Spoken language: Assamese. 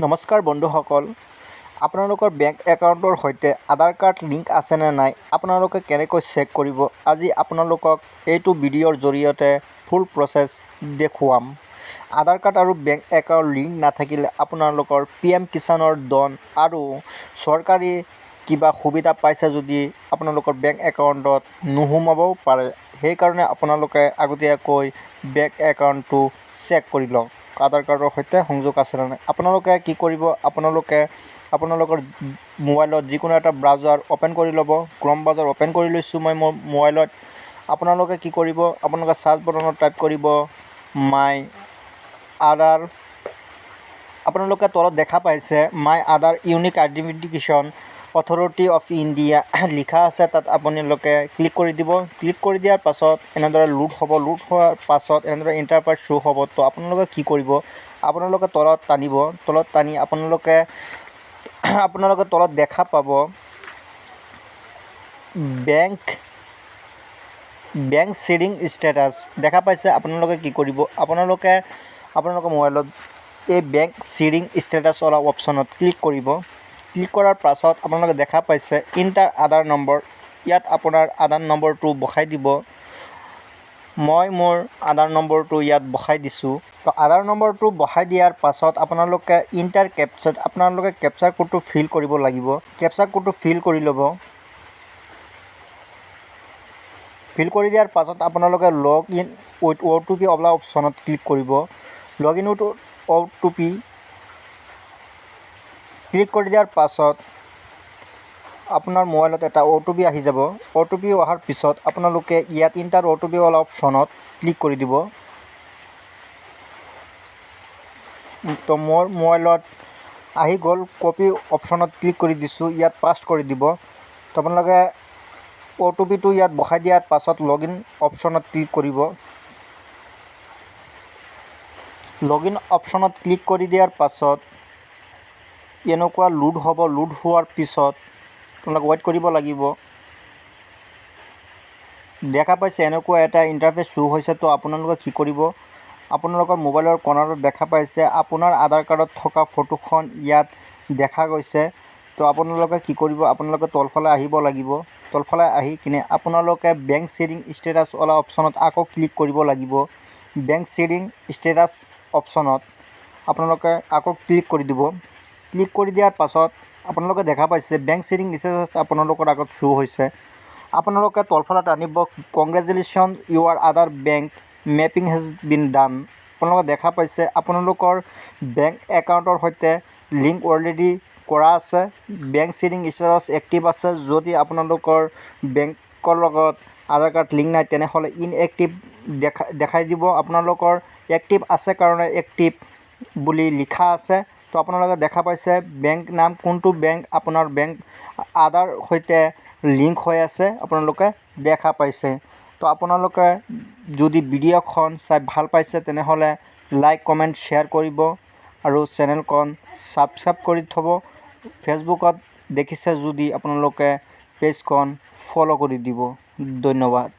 নমস্কাৰ বন্ধুসকল, আপোনালোকৰ বেংক একাউণ্টৰ সৈতে আধাৰ কাৰ্ড লিংক আছেনে নাই আপোনালোকে কেনেকৈ চেক কৰিব। আজি আপোনালোকক এইটো ভিডিঅ'ৰ জৰিয়তে ফুল প্ৰচেছ দেখুৱাম। আধাৰ কাৰ্ড আৰু বেংক একাউণ্ট লিংক নাথাকিলে আপোনালোকৰ PM কিষাণৰ ধন আৰু চৰকাৰী কিবা সুবিধা পাইছে যদি আপোনালোকৰ বেংক একাউণ্টত নোসোমাবও পাৰে। সেইকাৰণে আপোনালোকে আগতীয়াকৈ বেংক একাউণ্টটো চেক কৰি লওক। আধাৰ কাৰ্ডৰ সৈতে সংযোগ আছে নে নাই। আপোনালোকে কি কৰিব, আপোনালোকৰ মোবাইলত যিকোনো এটা ব্ৰাউজাৰ অ'পেন কৰি ল'ব। ক্ৰম ব্ৰাউজাৰ অ'পেন কৰি লৈছোঁ মই মোৰ মোবাইলত। আপোনালোকে কি কৰিব, আপোনালোকে চাৰ্চ বটনত টাইপ কৰিব মাই আধাৰ। আপোনালোকে তলত দেখা পাইছে my Aadhaar unique identification authority of India লিখা আছে, তাত আপোনালোকে ক্লিক কৰি দিব। ক্লিক কৰি দিয়াৰ পাছত এনেদৰে লোড হ'ব। লোড হোৱাৰ পাছত এনেদৰে ইণ্টাৰফেচ শ্ব' হ'ব। তো আপোনালোকে কি কৰিব, আপোনালোকে তলত টানিব। তলত টানি আপোনালোকে তলত দেখা পাব বেংক শ্বেডিং ষ্টেটাছ দেখা পাইছে। আপোনালোকে কি কৰিব, আপোনালোকৰ মোবাইলত এই বেংক শ্বেডিং ষ্টেটাছ ওলা অপশ্যনত ক্লিক কৰিব। ক্লিক কৰাৰ পাছত আপোনালোকে দেখা পাইছে ইণ্টাৰ আধাৰ নম্বৰ। ইয়াত আপোনাৰ আধাৰ নম্বৰটো বহাই দিব। মই মোৰ আধাৰ নম্বৰটো ইয়াত বহাই দিছোঁ। তো আধাৰ নম্বৰটো বহাই দিয়াৰ পাছত আপোনালোকে ইণ্টাৰ কেপচাত আপোনালোকে কেপচাৰ কোডটো ফিল কৰিব লাগিব। কেপচাৰ কোডটো ফিল কৰি ল'ব। ফিল কৰি দিয়াৰ পাছত আপোনালোকে লগ ইন উইথ OTP ওলা অপশ্যনত ক্লিক কৰিব। লগ ইন উইথ OTP ক্লিক কৰি দিয়াৰ পাছত আপোনাৰ মোবাইলত এটা OTP আহি যাব। OTP অহাৰ পিছত আপোনালোকে ইয়াত ইণ্টাৰ OTP ওলা অপশ্যনত ক্লিক কৰি দিব। তো মোৰ মোবাইলত আহি গ'ল। কপি অপশ্যনত ক্লিক কৰি দিছোঁ, ইয়াত পাষ্ট কৰি দিব। তো আপোনালোকে OTPটো ইয়াত বহাই দিয়াৰ পাছত লগ ইন অপশ্যনত ক্লিক কৰিব। লগ ইন অপশ্যনত ক্লিক কৰি দিয়াৰ পাছত এনেকুৱা লোড হ'ব। লোড হোৱাৰ পিছত আপোনালোকে ৱেইট কৰিব লাগিব। দেখা পাইছে এনেকুৱা এটা ইণ্টাৰফেচ শ্ব' হৈছে। তো আপোনালোকে কি কৰিব, আপোনালোকৰ মোবাইলৰ কৰ্নাৰত দেখা পাইছে আপোনাৰ আধাৰ কাৰ্ডত থকা ফটোখন ইয়াত দেখা গৈছে। তো আপোনালোকে কি কৰিব, আপোনালোকে তলফালে আহিব লাগিব। তলফালে আহি কিনে আপোনালোকে বেংক শ্বেডিং ষ্টেটাছ ওলা অপশ্যনত আকৌ ক্লিক কৰিব লাগিব। বেংক শ্বেডিং ষ্টেটাছ অপশ্যনত আপোনালোকে আকৌ ক্লিক কৰি দিব। ক্লিক কৰি দিয়াৰ পাছত আপোনালোকে দেখা পাইছে বেংক শ্বেডিং ষ্টেটাছ আপোনালোকৰ আগত শ্ব' হৈছে। আপোনালোকে তলফালে টানিব congratulation your Aadhaar bank mapping has been done. আপোনালোকে দেখা পাইছে আপোনালোকৰ বেংক একাউণ্টৰ সৈতে লিংক অলৰেডি কৰা আছে। বেংক শ্বেডিং ষ্টেটাছ এক্টিভ আছে। যদি আপোনালোকৰ বেংকৰ লগত আধাৰ কাৰ্ড লিংক নাই তেনেহ'লে ইনএক্টিভ দেখাই দিব। আপোনালোকৰ এক্টিভ আছে কাৰণে এক্টিভ বুলি লিখা আছে। তো আপোনালোকে দেখা পাইছে বেংক নাম কোনটো বেংক আপোনাৰ বেংক আধাৰ সৈতে লিংক হৈ আছে আপোনালোকে দেখা পাইছে। তো আপোনালোকে যদি ভিডিঅ'খন চাই ভাল পাইছে তেনেহ'লে লাইক কমেণ্ট শ্বেয়াৰ কৰিব আৰু চেনেলখন ছাবস্ক্ৰাইব কৰি থ'ব। ফেচবুকত দেখিছে যদি আপোনালোকে পেজখন ফ'ল' কৰি দিব। ধন্যবাদ।